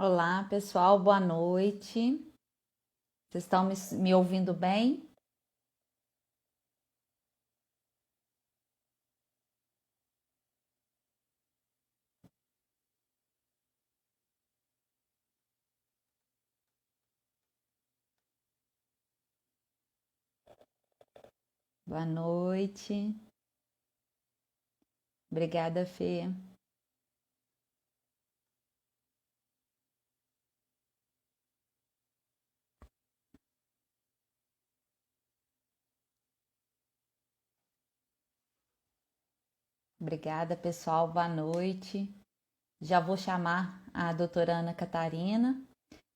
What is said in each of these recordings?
Olá, pessoal, boa noite. Vocês estão me ouvindo bem? Boa noite. Obrigada, Fê. Obrigada, pessoal, boa noite. Já vou chamar a doutora Ana Catarina.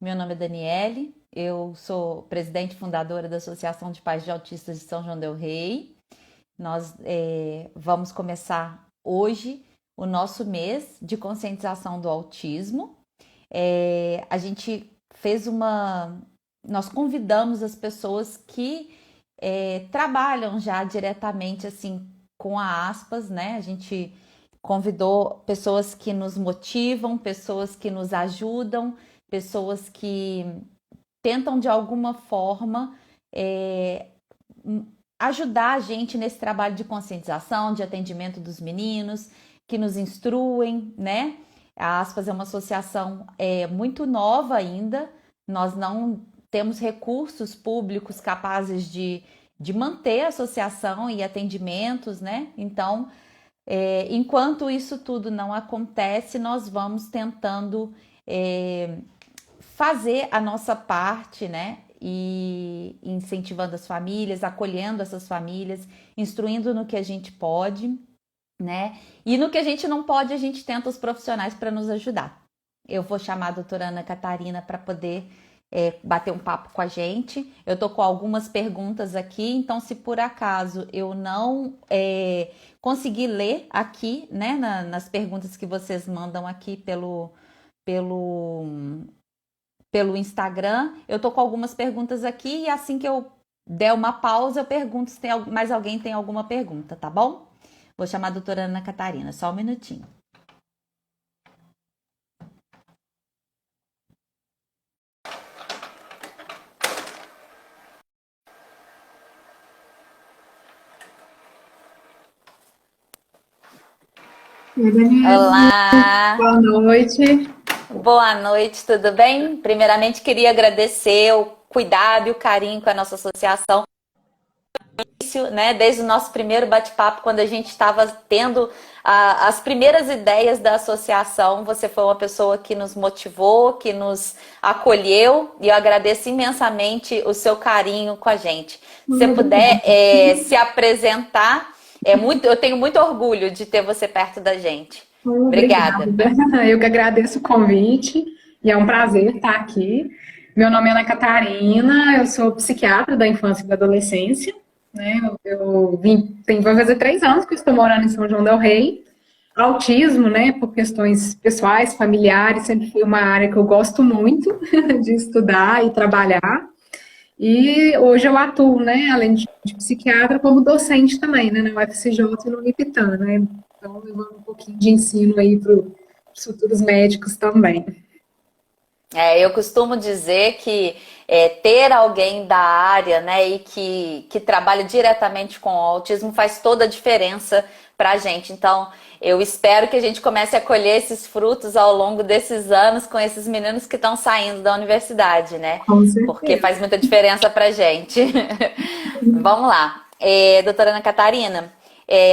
Meu nome é Daniele, eu sou presidente e fundadora da Associação de Pais de Autistas de São João del Rei. Nós vamos começar hoje o nosso mês de conscientização do autismo. A gente fez nós convidamos as pessoas que trabalham já diretamente assim com a aspas, né? A gente convidou pessoas que nos motivam, pessoas que nos ajudam, pessoas que tentam de alguma forma ajudar a gente nesse trabalho de conscientização, de atendimento dos meninos, que nos instruem, né? A Aspas é uma associação muito nova ainda, nós não temos recursos públicos capazes de manter a associação e atendimentos, né? Então, enquanto isso tudo não acontece, nós vamos tentando fazer a nossa parte, né? E incentivando as famílias, acolhendo essas famílias, instruindo no que a gente pode, né? E no que a gente não pode, a gente tenta os profissionais para nos ajudar. Eu vou chamar a doutora Ana Catarina para poder bater um papo com a gente. Eu tô com algumas perguntas aqui, então se por acaso eu não conseguir ler aqui, né, nas perguntas que vocês mandam aqui pelo, pelo Instagram, eu tô com algumas perguntas aqui e assim que eu der uma pausa, eu pergunto se tem mais alguém tem alguma pergunta, tá bom? Vou chamar a doutora Ana Catarina, só um minutinho. Oi, Daniela, Olá, boa noite. boa noite, tudo bem? Primeiramente, queria agradecer o cuidado e o carinho com a nossa associação, né? Desde o nosso primeiro bate-papo, quando a gente estava tendo as primeiras ideias da associação, você foi uma pessoa que nos motivou, que nos acolheu, e eu agradeço imensamente o seu carinho com a gente. Se você puder Obrigada. se apresentar, eu tenho muito orgulho de ter você perto da gente. Obrigada. Obrigada. Eu que agradeço o convite e é um prazer estar aqui. Meu nome é Ana Catarina, eu sou psiquiatra da infância e da adolescência, né? Vai fazer 3 anos que eu estou morando em São João del Rei. Autismo, né, por questões pessoais, familiares, sempre foi uma área que eu gosto muito de estudar e trabalhar. E hoje eu atuo, né, além de psiquiatra, como docente também, né, na UFCJ e no Unipitã, né? Então, levando um pouquinho de ensino aí para os futuros médicos também. Eu costumo dizer que ter alguém da área, né, e que trabalha diretamente com o autismo faz toda a diferença para a gente. Então, eu espero que a gente comece a colher esses frutos ao longo desses anos com esses meninos que estão saindo da universidade, né? Com Porque certeza. faz muita diferença para a gente. Vamos lá. Doutora Ana Catarina,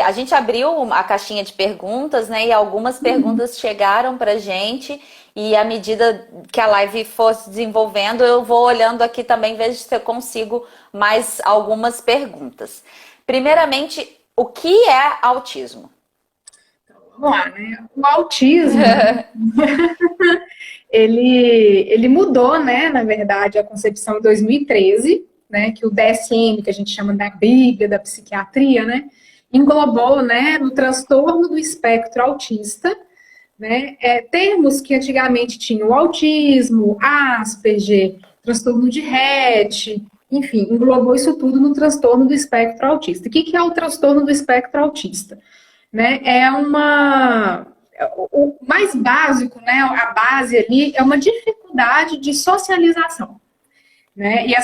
a gente abriu a caixinha de perguntas, né? E algumas perguntas chegaram para a gente. E à medida que a live for se desenvolvendo, eu vou olhando aqui também, vejo se eu consigo mais algumas perguntas. Primeiramente, o que é autismo? Vamos lá, né? O autismo, ele mudou, né, na verdade, a concepção em 2013, né, que o DSM, que a gente chama da Bíblia da psiquiatria, né, englobou, né, no transtorno do espectro autista, né, termos que antigamente tinham o autismo, Asperger, transtorno de Rett, enfim, englobou isso tudo no transtorno do espectro autista. O que é o transtorno do espectro autista? Né? o mais básico, né, a base ali é uma dificuldade de socialização. Né? E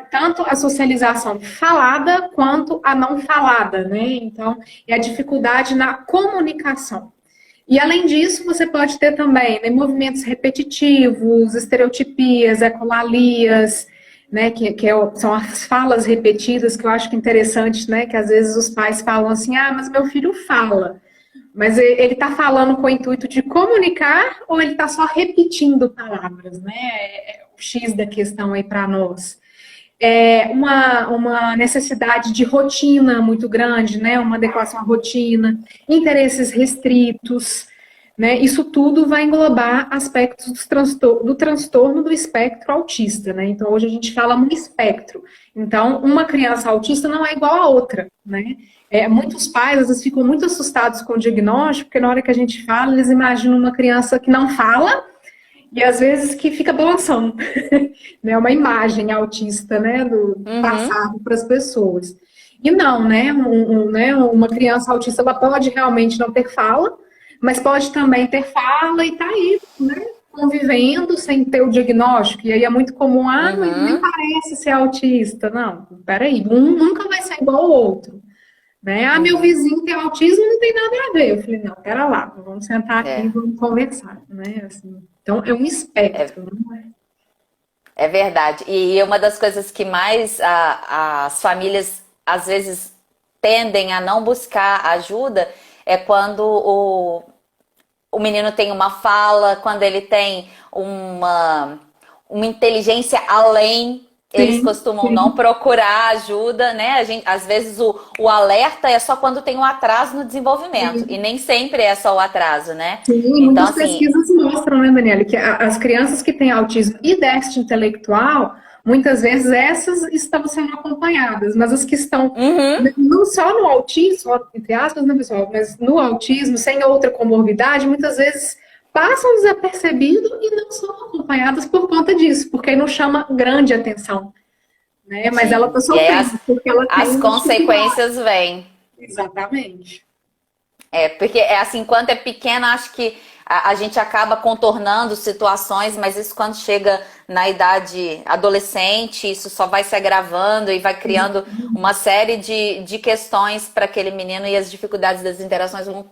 tanto a socialização falada quanto a não falada, né? Então, é a dificuldade na comunicação. E além disso, você pode ter também, né, movimentos repetitivos, estereotipias, ecolalias, né, são as falas repetidas, que eu acho que é interessante, né, que às vezes os pais falam assim, ah, mas meu filho fala. Mas ele está falando com o intuito de comunicar ou ele está só repetindo palavras, né? É o X da questão aí para nós. É uma necessidade de rotina muito grande, né? Uma adequação à rotina, interesses restritos, né? Isso tudo vai englobar aspectos do transtorno do espectro autista, né? Então, hoje a gente fala um espectro. Então, uma criança autista não é igual a outra, né? Muitos pais, às vezes, ficam muito assustados com o diagnóstico, porque na hora que a gente fala, eles imaginam uma criança que não fala e, às vezes, que fica balançando. Né? Uma imagem autista, né? Do passado para as pessoas. E não, né? Né? Uma criança autista, ela pode realmente não ter fala, mas pode também ter fala e tá aí, né? Convivendo sem ter o diagnóstico. E aí é muito comum, mas nem parece ser autista. Não, peraí, um nunca vai ser igual ao outro. Né? Ah, meu vizinho tem autismo, não tem nada a ver. Eu falei, não, pera lá, vamos sentar aqui e vamos conversar, né? Assim, então, é um espectro, não é? É verdade. E uma das coisas que mais as famílias, às vezes, tendem a não buscar ajuda é quando o menino tem uma fala, quando ele tem uma inteligência além. Eles costumam não procurar ajuda, né? Às vezes o alerta é só quando tem um atraso no desenvolvimento. E nem sempre é só o atraso, né? Sim, então, muitas pesquisas mostram, né, Daniela, que as crianças que têm autismo e déficit intelectual, muitas vezes essas estão sendo acompanhadas, mas as que estão não só no autismo, entre aspas, né, pessoal, mas no autismo, sem outra comorbidade, muitas vezes passam desapercebido e não são acompanhadas por conta disso, porque não chama grande atenção, né? Mas ela está sofrendo, porque ela tem as consequências vêm. Exatamente. Porque assim, enquanto é pequena, acho que a gente acaba contornando situações, mas isso quando chega na idade adolescente, isso só vai se agravando e vai criando uma série de questões para aquele menino e as dificuldades das interações vão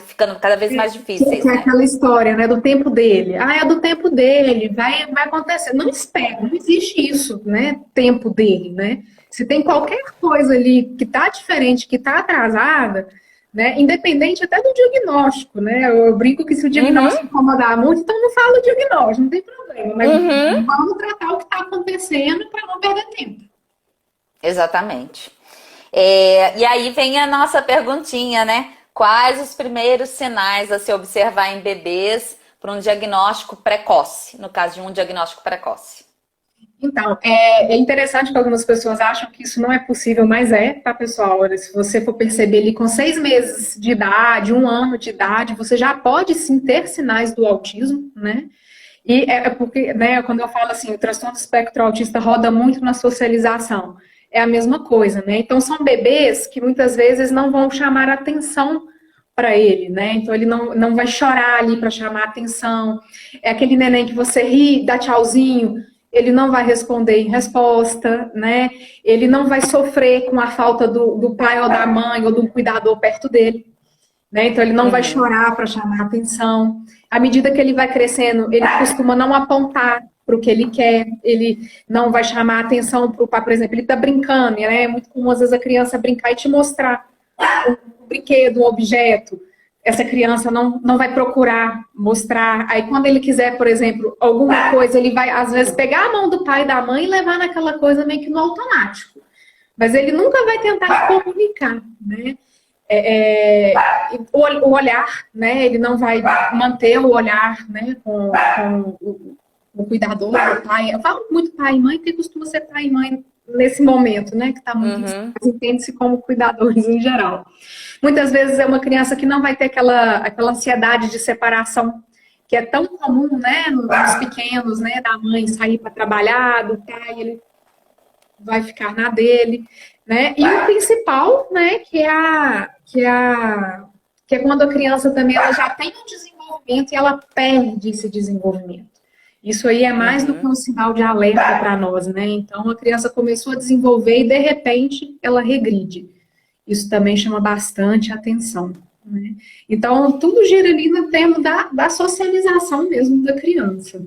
ficando cada vez mais difíceis. É aquela história, né, do tempo dele. Ah, é do tempo dele, vai acontecer. Não espera, não existe isso, né, tempo dele, né? Se tem qualquer coisa ali que está diferente, que está atrasada, né, independente até do diagnóstico, né? Eu brinco que se o diagnóstico incomodar muito, então não fala o diagnóstico, não tem problema. Mas vamos tratar o que está acontecendo para não perder tempo. Exatamente. E aí vem a nossa perguntinha, né? Quais os primeiros sinais a se observar em bebês para um diagnóstico precoce, no caso de um diagnóstico precoce? Então, é interessante que algumas pessoas acham que isso não é possível, mas tá, pessoal? Olha, se você for perceber ali com 6 meses de idade, 1 ano de idade, você já pode sim ter sinais do autismo, né? E é porque, né, quando eu falo assim, o transtorno do espectro autista roda muito na socialização. É a mesma coisa, né? Então, são bebês que muitas vezes não vão chamar atenção para ele, né? Então, ele não vai chorar ali para chamar atenção. É aquele neném que você ri, dá tchauzinho, ele não vai responder em resposta, né? Ele não vai sofrer com a falta do pai ou da mãe ou do cuidador perto dele, né? Então ele não vai chorar para chamar atenção. À medida que ele vai crescendo, ele costuma não apontar para o que ele quer, ele não vai chamar atenção para o pai, por exemplo, ele está brincando, né? É muito comum às vezes a criança brincar e te mostrar um brinquedo, um objeto. Essa criança não vai procurar mostrar. Aí, quando ele quiser, por exemplo, alguma coisa, ele vai, às vezes, pegar a mão do pai e da mãe e levar naquela coisa meio que no automático. Mas ele nunca vai tentar comunicar, né? O olhar, né? Ele não vai manter o olhar, né? Com o cuidador, o pai. Eu falo muito pai e mãe, porque costuma ser pai e mãe nesse momento, né? Que está muito entende-se como cuidadores em geral. Muitas vezes é uma criança que não vai ter aquela ansiedade de separação que é tão comum, né, nos pequenos, né, da mãe sair para trabalhar, do pai, ele vai ficar na dele, né? E o principal, né, que é que é quando a criança também ela já tem um desenvolvimento e ela perde esse desenvolvimento. Isso aí é mais do que Uhum. um sinal de alerta para nós, né? Então, a criança começou a desenvolver e, de repente, ela regride. Isso também chama bastante atenção, né? Então, tudo gira ali no tema da socialização mesmo da criança.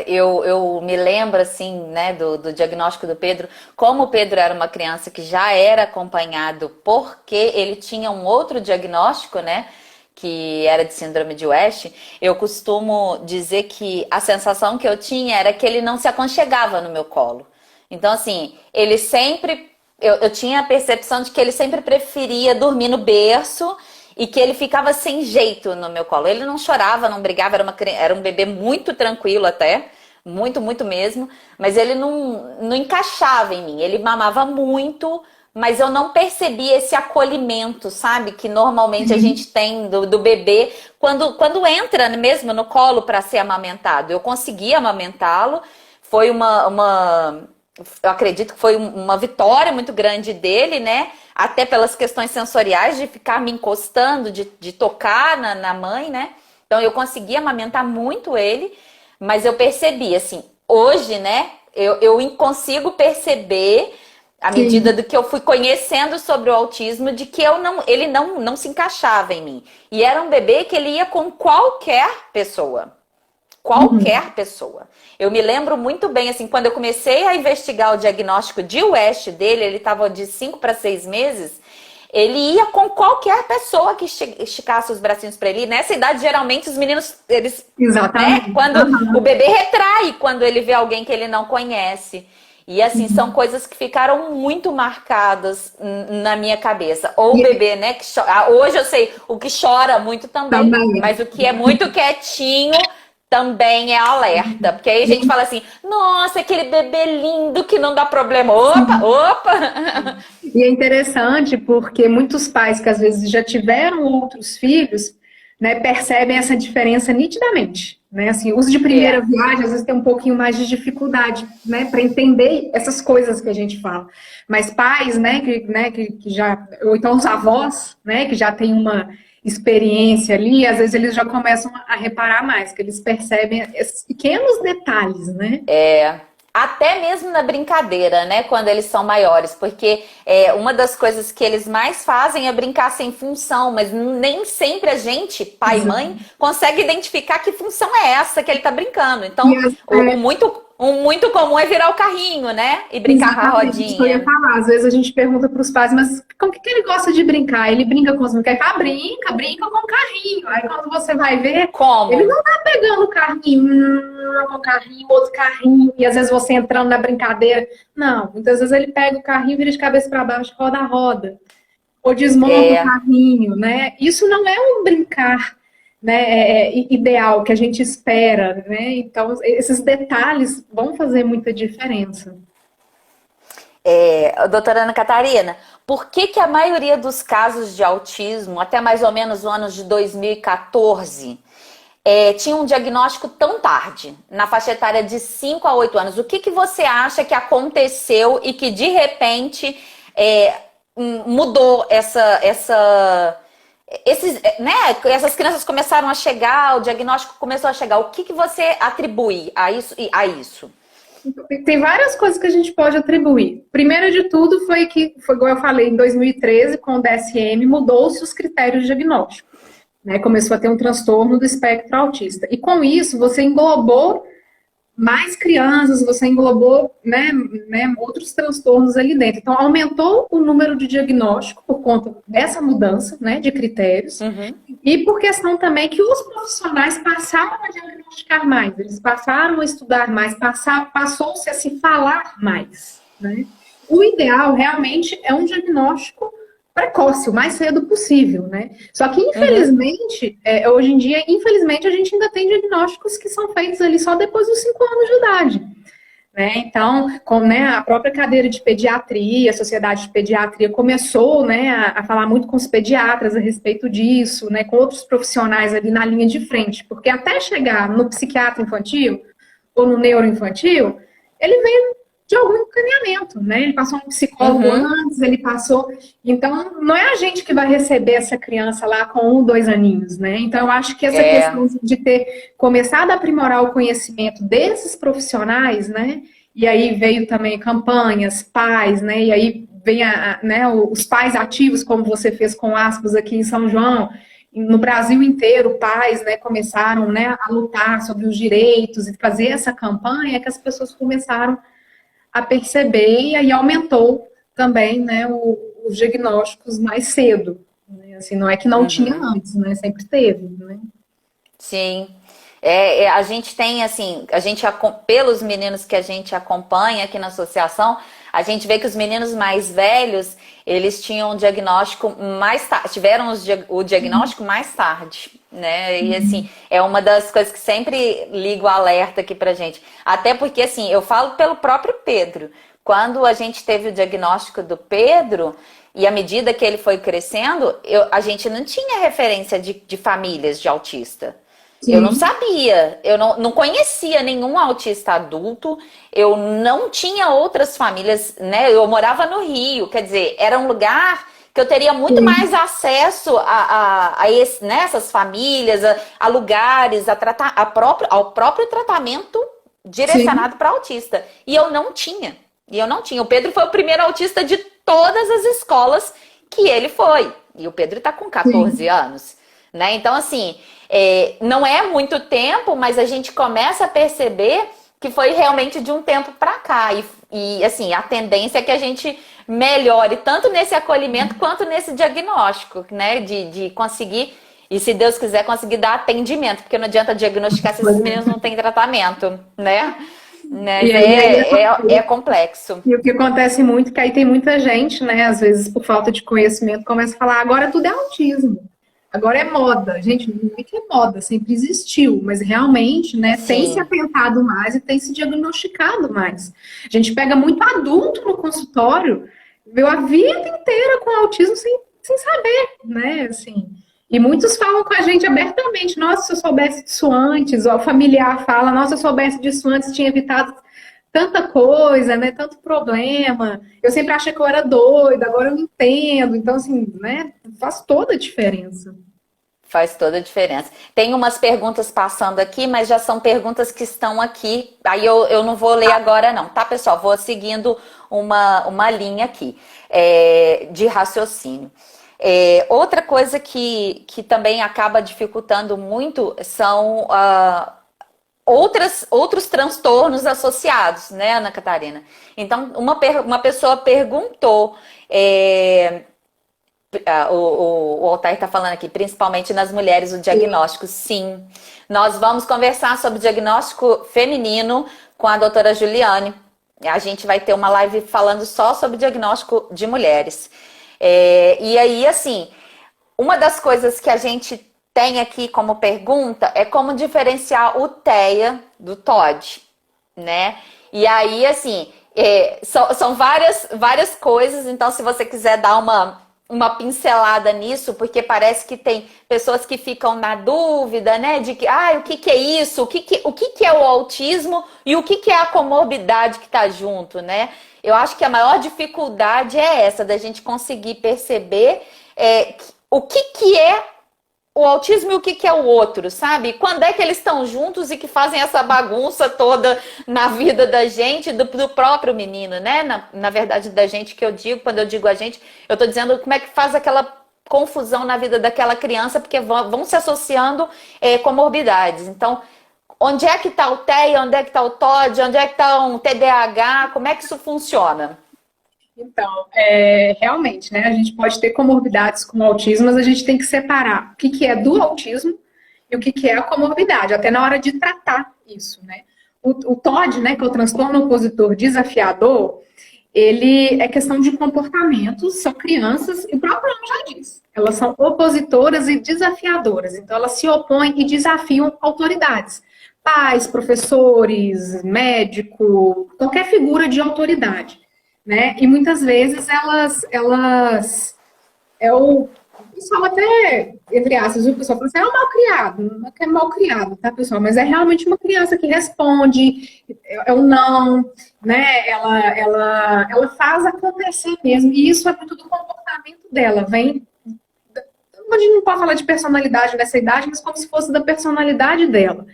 Eu me lembro, assim, né, do diagnóstico do Pedro. Como o Pedro era uma criança que já era acompanhado porque ele tinha um outro diagnóstico, né, que era de síndrome de West, eu costumo dizer que a sensação que eu tinha era que ele não se aconchegava no meu colo. Então, assim, ele sempre. Eu tinha a percepção de que ele sempre preferia dormir no berço e que ele ficava sem jeito no meu colo. Ele não chorava, não brigava, era um bebê muito tranquilo até, muito, muito mesmo, mas ele não encaixava em mim. Ele mamava muito, mas eu não percebia esse acolhimento, sabe? Que normalmente a gente tem do bebê quando entra mesmo no colo para ser amamentado. Eu conseguia amamentá-lo, foi eu acredito que foi uma vitória muito grande dele, né? Até pelas questões sensoriais, de ficar me encostando, de tocar na mãe, né? Então eu consegui amamentar muito ele, mas eu percebi, assim, hoje, né? Eu consigo perceber, à medida Sim. do que eu fui conhecendo sobre o autismo, de que ele não se encaixava em mim. E era um bebê que ele ia com qualquer pessoa. Uhum. Qualquer pessoa. Eu me lembro muito bem, assim, quando eu comecei a investigar o diagnóstico de West dele, ele estava de 5 para 6 meses, ele ia com qualquer pessoa que esticasse os bracinhos para ele. Nessa idade, geralmente, os meninos, eles, né, Exatamente. quando o Aham. bebê retrai quando ele vê alguém que ele não conhece. E assim, são Uhum. coisas que ficaram muito marcadas na minha cabeça. Ou o E bebê, né, hoje eu sei, o que chora muito também, também. mas o que é muito quietinho também é alerta. Porque aí a gente fala assim, nossa, aquele bebê lindo que não dá problema. Opa, opa! E é interessante porque muitos pais que às vezes já tiveram outros filhos, né, percebem essa diferença nitidamente, né? Assim, os de primeira É, viagem às vezes tem um pouquinho mais de dificuldade, né, para entender essas coisas que a gente fala. Mas pais, que já, ou então os avós, né, que já têm uma experiência ali, às vezes eles já começam a reparar mais, que eles percebem esses pequenos detalhes, né? até mesmo na brincadeira, né? Quando eles são maiores, porque uma das coisas que eles mais fazem é brincar sem função, mas nem sempre a gente, pai e mãe, consegue identificar que função é essa que ele tá brincando. E Então, o muito comum é virar o carrinho, né? E brincar com a exatamente, isso que eu ia rodinha. falar. Às vezes a gente pergunta para os pais, mas com o que ele gosta de brincar? Ele brinca com os brinquedos? Ah, brinca com o carrinho. Aí quando você vai ver, Como? ele não tá pegando o carrinho, um carrinho, outro carrinho, e às vezes você entrando na brincadeira. Não, muitas vezes ele pega o carrinho, vira de cabeça para baixo, roda a roda, ou desmonta o É, carrinho, né? Isso não é um brincar, né, ideal que a gente espera, né? Então, esses detalhes vão fazer muita diferença. doutora Ana Catarina, por que que a maioria dos casos de autismo, até mais ou menos o ano de 2014, tinha um diagnóstico tão tarde, na faixa etária de 5 a 8 anos? O que que você acha que aconteceu e que de repente mudou né, essas crianças começaram a chegar, o diagnóstico começou a chegar. O que que você atribui a isso? Tem várias coisas que a gente pode atribuir. Primeiro de tudo foi igual eu falei, em 2013, com o DSM, mudou-se os critérios de diagnóstico, né? Começou a ter um transtorno do espectro autista. E com isso, você englobou mais crianças, você englobou, outros transtornos ali dentro. Então, aumentou o número de diagnóstico por conta dessa mudança, né, de critérios. Uhum. E por questão também que os profissionais passaram a diagnosticar mais, eles passaram a estudar mais, passou-se a se falar mais, né? O ideal realmente é um diagnóstico precoce, o mais cedo possível, né? Só que, Uhum. infelizmente, hoje em dia, infelizmente, a gente ainda tem diagnósticos que são feitos ali só depois dos 5 anos de idade. Né? Então, a própria cadeira de pediatria, a Sociedade de Pediatria começou, né, a falar muito com os pediatras a respeito disso, né, com outros profissionais ali na linha de frente, porque até chegar no psiquiatra infantil ou no neuroinfantil, ele vem de algum encaminhamento, né? Ele passou um psicólogo Uhum. antes, ele passou. Então, não é a gente que vai receber essa criança lá com 1, 2 aninhos, né? Então, eu acho que essa É. questão de ter começado a aprimorar o conhecimento desses profissionais, né? E aí veio também campanhas, pais, né? E aí vem né, os pais ativos, como você fez com aspas aqui em São João. No Brasil inteiro, pais, né, começaram, né, a lutar sobre os direitos e fazer essa campanha, que as pessoas começaram a perceber e aí aumentou também, né, os diagnósticos mais cedo. Né? Assim, não é que não tinha Uhum. antes, né? Sempre teve, né? Sim. A gente tem, assim, pelos meninos que a gente acompanha aqui na associação, a gente vê que os meninos mais velhos, eles tinham um diagnóstico mais tarde, tiveram o diagnóstico mais tarde, né? E, assim, é uma das coisas que sempre ligo o alerta aqui pra gente. Até porque, assim, eu falo pelo próprio Pedro. Quando a gente teve o diagnóstico do Pedro, e à medida que ele foi crescendo, a gente não tinha referência de famílias de autista. Eu não Sim, sabia, eu não conhecia nenhum autista adulto, eu não tinha outras famílias, né? Eu morava no Rio, quer dizer, era um lugar que eu teria muito mais sim, acesso né, essas famílias, a lugares, ao próprio tratamento sim, direcionado para autista. E eu não tinha. E eu não tinha. O Pedro foi o primeiro autista de todas as escolas que ele foi. E o Pedro está com 14 sim. anos. Né? Então, assim, não é muito tempo, mas a gente começa a perceber que foi realmente de um tempo para cá. Assim, a tendência é que a gente melhore tanto nesse acolhimento quanto nesse diagnóstico, né? De conseguir, e se Deus quiser, conseguir dar atendimento, porque não adianta diagnosticar se esses meninos não têm tratamento, né? E Mas aí é complexo. e o que acontece muito é que aí tem muita gente, né, às vezes por falta de conhecimento, começa a falar, agora tudo é autismo. Agora é moda. Gente, não é que é moda, sempre existiu, mas realmente, né, tem se Sim, atentado mais e tem se diagnosticado mais. A gente pega muito adulto no consultório, viu a vida inteira com autismo sem saber, né, assim. E muitos falam com a gente abertamente, nossa, se eu soubesse disso antes, ou o familiar fala, nossa, se eu soubesse disso antes, tinha evitado tanta coisa, né? Tanto problema. Eu sempre achei que eu era doida, agora eu entendo. Então, assim, né? Faz toda a diferença. faz toda a diferença. Tem umas perguntas passando aqui, mas já são perguntas que estão aqui. Aí eu não vou ler agora, não, tá, pessoal? Vou seguindo uma linha aqui de raciocínio. Outra coisa que também acaba dificultando muito são outros transtornos associados, né, Ana Catarina? Então, uma pessoa perguntou. O Altair está falando aqui, principalmente nas mulheres, o diagnóstico. Sim, nós vamos conversar sobre diagnóstico feminino com a doutora Juliane. A gente vai ter uma live falando só sobre diagnóstico de mulheres. E aí, assim, uma das coisas que a gente tem aqui como pergunta é como diferenciar o TEA do TOD, né? E aí, assim, são várias coisas, então se você quiser dar uma pincelada nisso, porque parece que tem pessoas que ficam na dúvida, né, de que, o que que é isso, o que que é o autismo e o que que é a comorbidade que tá junto, né? Eu acho que a maior dificuldade é essa, da gente conseguir perceber o que que é o autismo e o que que é o outro, sabe? Quando é que eles estão juntos e que fazem essa bagunça toda na vida da gente, do próprio menino, né? Na verdade, da gente que eu digo, quando eu digo a gente, eu tô dizendo como é que faz aquela confusão na vida daquela criança, porque vão se associando comorbidades. Então, onde é que está o TEA, onde é que está o TOD, onde é que está um TDAH, como é que isso funciona? Então, realmente, né? A gente pode ter comorbidades com o autismo, mas a gente tem que separar o que que é do autismo e o que que é a comorbidade, até na hora de tratar isso, né? O TOD, né, que é o transtorno opositor desafiador, ele é questão de comportamentos, são crianças, e o próprio nome já diz, elas são opositoras e desafiadoras, então elas se opõem e desafiam autoridades, pais, professores, médico, qualquer figura de autoridade, né? E muitas vezes elas é o O pessoal até, entre aspas, o pessoal fala assim, é um mal criado, não é que é mal criado, tá, pessoal? Mas é realmente uma criança que responde, é um não, né? Ela faz acontecer mesmo, e isso é muito do comportamento dela, vem. A gente não pode falar de personalidade nessa idade, mas como se fosse da personalidade dela.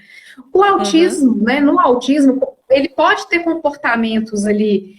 O Uhum, autismo, né? No autismo, ele pode ter comportamentos ali,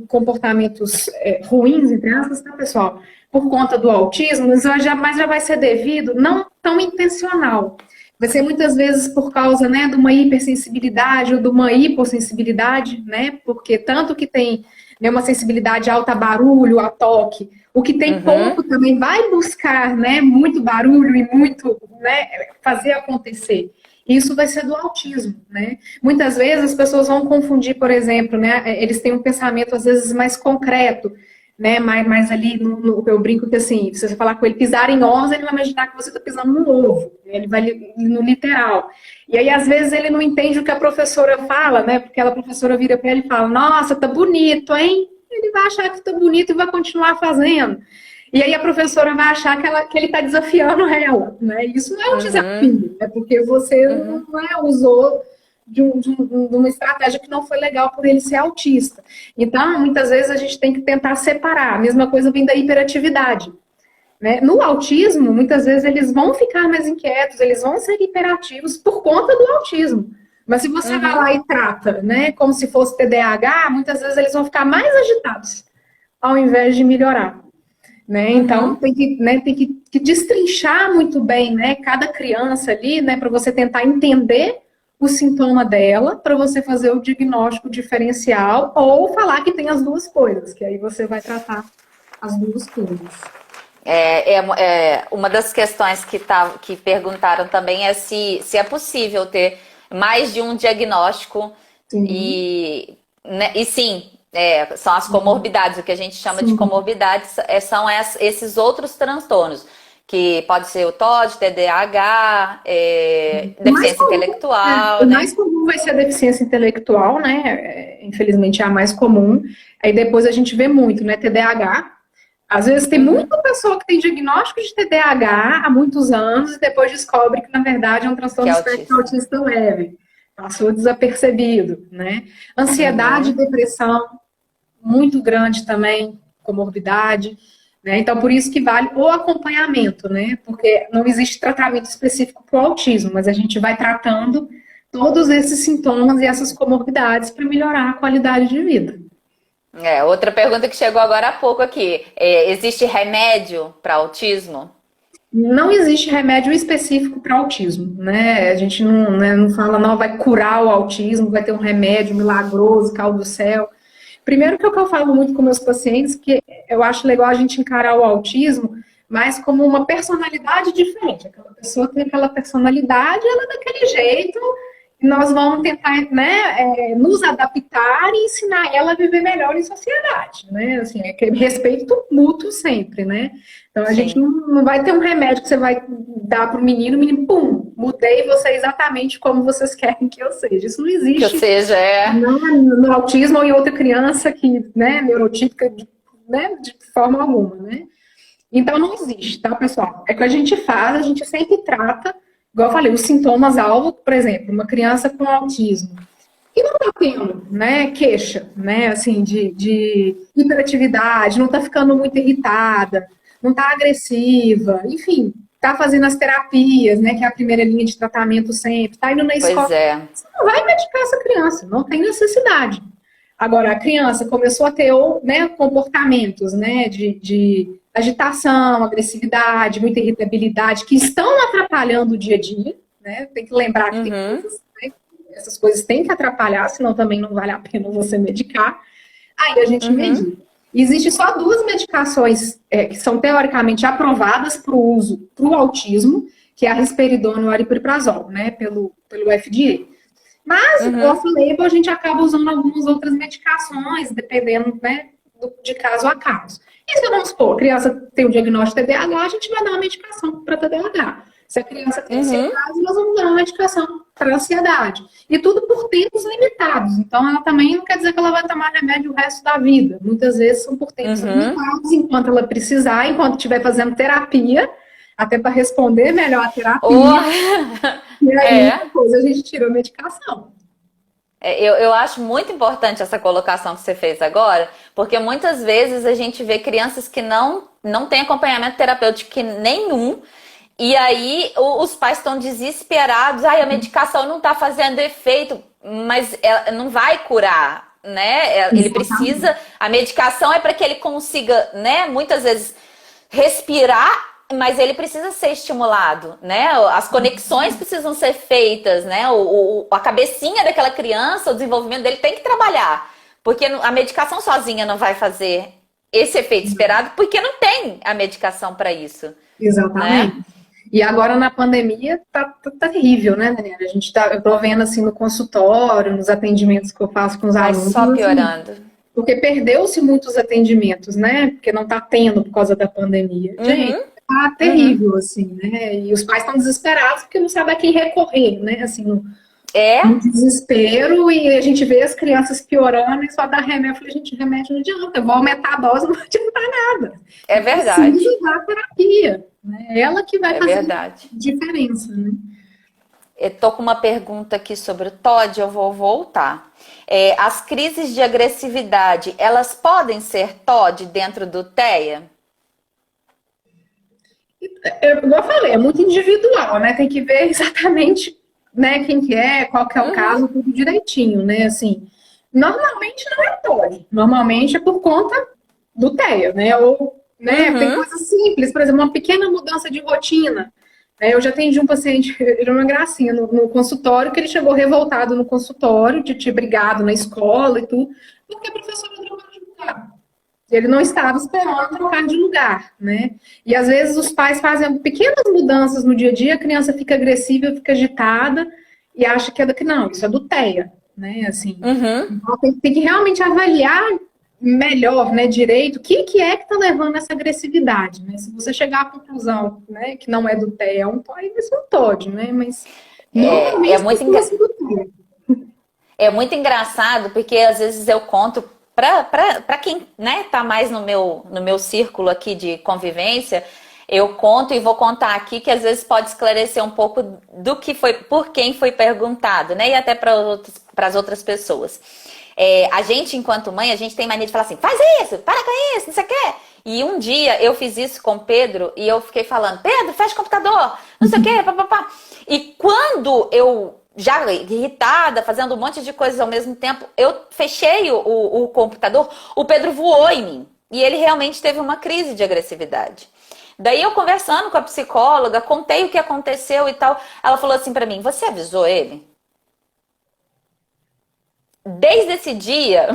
comportamentos ruins, entre aspas, tá, pessoal? Por conta do autismo, mas já vai ser devido, não tão intencional. Vai ser muitas vezes por causa, né, de uma hipersensibilidade ou de uma hipossensibilidade, né? Porque tanto que tem, né, uma sensibilidade alta a barulho, a toque, o que tem uhum, pouco também vai buscar, né, muito barulho e muito, né, fazer acontecer. Isso vai ser do autismo, né? Muitas vezes as pessoas vão confundir, por exemplo, né, eles têm um pensamento às vezes mais concreto, né, mais ali, eu brinco que assim, se você falar com ele pisar em ovos, ele vai imaginar que você está pisando no ovo, ele vai no literal. E aí, às vezes, ele não entende o que a professora fala, né, porque a professora vira para ele e fala, nossa, tá bonito, hein? Ele vai achar que tá bonito e vai continuar fazendo. E aí a professora vai achar que ele está desafiando ela, né? Isso não é um uhum, desafio, é porque você uhum. usou de uma estratégia que não foi legal por ele ser autista. Então, muitas vezes a gente tem que tentar separar. A mesma coisa vem da hiperatividade. Né? No autismo, muitas vezes eles vão ficar mais inquietos, eles vão ser hiperativos por conta do autismo. Mas se você vai Uhum, lá e trata, né, como se fosse TDAH, muitas vezes eles vão ficar mais agitados, ao invés de melhorar. Né? Então, uhum. tem que, né, que destrinchar muito bem, né, cada criança ali, né, para você tentar entender o sintoma dela, para você fazer o diagnóstico diferencial, ou falar que tem as duas coisas, que aí você vai tratar as duas coisas. Uma das questões que perguntaram também é se é possível ter mais de um diagnóstico Sim, e, né, e sim, são as sim, comorbidades, o que a gente chama de sim. comorbidades são esses outros transtornos, que pode ser o TOD, TDAH, O mais deficiência comum, intelectual, o né? mais comum vai ser a deficiência intelectual, né? Infelizmente é a mais comum. Aí depois a gente vê muito, né? TDAH. Às vezes tem Uhum, muita pessoa que tem diagnóstico de TDAH há muitos anos e depois descobre que, na verdade, é um que transtorno é do espectro autista. autista leve. Passou desapercebido, né? Ansiedade, Uhum. depressão, muito grande também, comorbidade. Né? Então, por isso que vale o acompanhamento, né? Porque não existe tratamento específico para o autismo, mas a gente vai tratando todos esses sintomas e essas comorbidades para melhorar a qualidade de vida. Outra pergunta que chegou agora há pouco aqui. Existe remédio para autismo? Não existe remédio específico para autismo, né? A gente não, né, não fala, não, vai curar o autismo, vai ter um remédio milagroso, caiu do céu. Primeiro que é o que eu falo muito com meus pacientes, que eu acho legal a gente encarar o autismo mais como uma personalidade diferente. Aquela pessoa tem aquela personalidade, ela é daquele jeito, e nós vamos tentar, né, nos adaptar e ensinar ela a viver melhor em sociedade, né? Assim, é aquele respeito mútuo sempre, né? Então a gente Sim. não vai ter um remédio que você vai dar para o menino, pum, mudei você exatamente como vocês querem que eu seja. Isso não Que ou existe seja, no autismo ou em outra criança que, né, neurotípica, né, de forma alguma, né? Então não existe, tá, pessoal? É o que a gente faz, a gente sempre trata, igual eu falei, os sintomas alvo, por exemplo, uma criança com autismo e não tá tendo, né, queixa, né, assim, de hiperatividade, não tá ficando muito irritada, não tá agressiva, enfim, tá fazendo as terapias, né, que é a primeira linha de tratamento sempre, tá indo na escola, pois é. você não vai medicar essa criança, não tem necessidade. Agora, a criança começou a ter, né, comportamentos, né, de agitação, agressividade, muita irritabilidade, que estão atrapalhando o dia a dia, né, tem que lembrar que tem Uhum, coisas, né, essas coisas têm que atrapalhar, senão também não vale a pena você medicar. Aí a gente uhum, medica. Existe só duas medicações que são teoricamente aprovadas para o uso para o autismo, que é a risperidona e o aripiprazol, né, pelo FDA. Mas, uhum. off-label, a gente acaba usando algumas outras medicações, dependendo, né, de caso a caso. E se vamos supor, a criança tem o diagnóstico de TDAH, a gente vai dar uma medicação para TDAH. Se a criança tem Uhum. ansiedade, nós vamos dar uma medicação para ansiedade. E tudo por tempos limitados. Então, ela também não quer dizer que ela vai tomar remédio o resto da vida. Muitas vezes são por tempos Uhum. limitados, enquanto ela precisar, enquanto estiver fazendo terapia, até para responder melhor a Oh. terapia. E aí, É. depois a gente tira a medicação. Eu acho muito importante essa colocação que você fez agora, porque muitas vezes a gente vê crianças que não têm acompanhamento terapêutico nenhum, e aí os pais estão desesperados, ai, a medicação não está fazendo efeito, mas ela não vai curar, né? Ele Exatamente. precisa, a medicação é para que ele consiga, né, muitas vezes respirar, mas ele precisa ser estimulado, né? As conexões precisam ser feitas, né? A cabecinha daquela criança, o desenvolvimento dele tem que trabalhar, porque a medicação sozinha não vai fazer esse efeito esperado, porque não tem a medicação para isso, né? Exatamente. E agora na pandemia tá terrível, né, Daniela? Eu tô vendo assim no consultório, nos atendimentos que eu faço com os Vai alunos, só assim, piorando. porque perdeu-se muitos atendimentos, né? Porque não tá tendo por causa da pandemia. Gente, Uhum, tá uhum. terrível, assim, né? E os pais estão desesperados porque não sabem a quem recorrer, né? Assim, É, no desespero, e a gente vê as crianças piorando e só dá remédio. Eu falei, gente, remédio não adianta, eu vou aumentar a dose, não adianta nada. é Eu preciso verdade, dar terapia, né? É ela que vai é fazer verdade. diferença, né? Eu tô com uma pergunta aqui sobre o TOD, eu vou voltar. As crises de agressividade, elas podem ser TOD dentro do TEA? Igual eu falei, é muito individual, né? Tem que ver exatamente, né, quem que é, qual que é o Uhum, caso, tudo direitinho, né? Assim, normalmente não é TOD, normalmente é por conta do TEA, né? Ou, né, tem uhum. coisas simples, por exemplo, uma pequena mudança de rotina. Eu já atendi um paciente, ele era uma gracinha, no consultório, que ele chegou revoltado no consultório, de ter brigado na escola e tudo, porque a professora trocou de lugar. Ele não estava esperando trocar de lugar, né? E às vezes os pais fazem pequenas mudanças no dia a dia, a criança fica agressiva, fica agitada e acha que é que não, isso é do TEA, né? Assim, Uhum. então tem que realmente avaliar melhor, né, direito, o que é que está levando essa agressividade, né? Se você chegar à conclusão, né, que não é do TEA, é um TOD, vai ser um TOD, né? Mas É normalmente muito, costuma ser do TEA. é muito engraçado, porque às vezes eu conto para quem, né, tá mais no meu círculo aqui de convivência, eu conto e vou contar aqui que às vezes pode esclarecer um pouco do que foi, por quem foi perguntado, né? E até para as outras pessoas. A gente, enquanto mãe, a gente tem mania de falar assim, faz isso, para com isso, não sei o quê. E um dia eu fiz isso com o Pedro e eu fiquei falando, Pedro, fecha o computador, não sei o quê, papapá. E quando eu, já irritada, fazendo um monte de coisas ao mesmo tempo, eu fechei o computador, o Pedro voou em mim. E ele realmente teve uma crise de agressividade. Daí eu conversando com a psicóloga, contei o que aconteceu e tal. Ela falou assim pra mim, você avisou ele? Desde esse dia,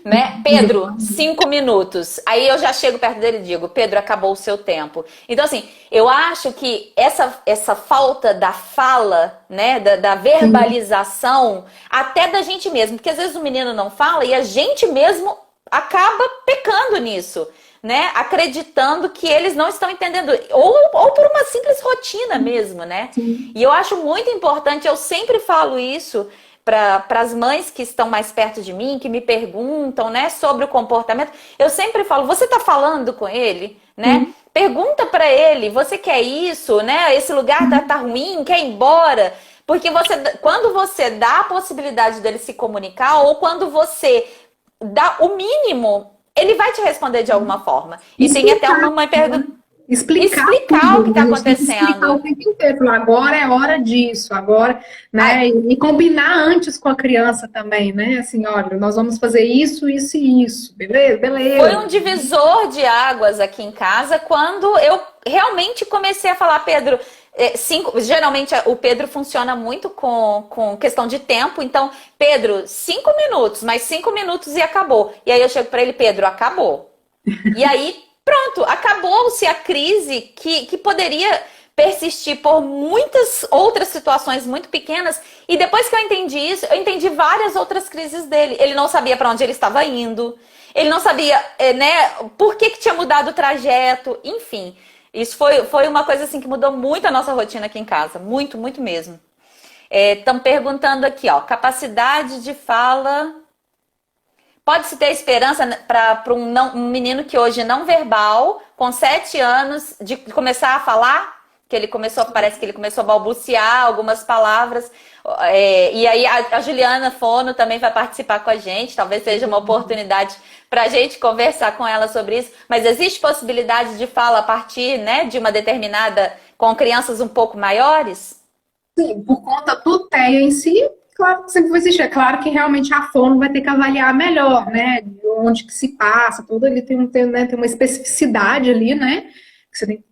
né, Pedro, 5 minutos. Aí eu já chego perto dele e digo, Pedro, acabou o seu tempo. Então, assim, eu acho que essa falta da fala, né, da verbalização, até da gente mesmo, porque às vezes o menino não fala e a gente mesmo acaba pecando nisso, né, acreditando que eles não estão entendendo, ou por uma simples rotina mesmo, né. Sim. E eu acho muito importante, eu sempre falo isso, para as mães que estão mais perto de mim, que me perguntam, né, sobre o comportamento, eu sempre falo, você está falando com ele, né? Sim. Pergunta para ele, você quer isso, né? Esse lugar tá ruim, quer ir embora? Porque quando você dá a possibilidade dele se comunicar, ou quando você dá o mínimo, ele vai te responder de alguma forma. E tem até Explicar, uma mãe perguntando, explicar explicar o que tudo, está né? A gente tem que explicar o acontecendo. tempo inteiro. Falar, agora é hora disso, agora, né? E combinar antes com a criança também, né? Assim, olha, nós vamos fazer isso, isso e isso, beleza? Foi um Beleza. divisor de águas aqui em casa quando eu realmente comecei a falar, Pedro, geralmente o Pedro funciona muito com questão de tempo, então, Pedro, 5 minutos, mais 5 minutos e acabou. E aí eu chego para ele, Pedro, acabou. E aí, pronto, acabou-se a crise que poderia persistir por muitas outras situações muito pequenas. E depois que eu entendi isso, eu entendi várias outras crises dele. Ele não sabia para onde ele estava indo. Ele não sabia, né, por que tinha mudado o trajeto. Enfim, Isso foi uma coisa assim que mudou muito a nossa rotina aqui em casa. Muito, muito mesmo. Estão perguntando aqui, ó, capacidade de fala. Pode-se ter esperança para um menino que hoje é não verbal, com 7 anos, de começar a falar? Que ele começou, parece que ele começou a balbuciar algumas palavras. E aí a Juliana Fono também vai participar com a gente. Talvez seja uma oportunidade para a gente conversar com ela sobre isso. Mas existe possibilidade de fala a partir, né, de uma determinada, com crianças um pouco maiores? Sim, por conta do TEA em si, claro que sempre vai existir. É claro que realmente a fono vai ter que avaliar melhor, né? De onde que se passa, tudo ali né, tem uma especificidade ali, né? Que você tem que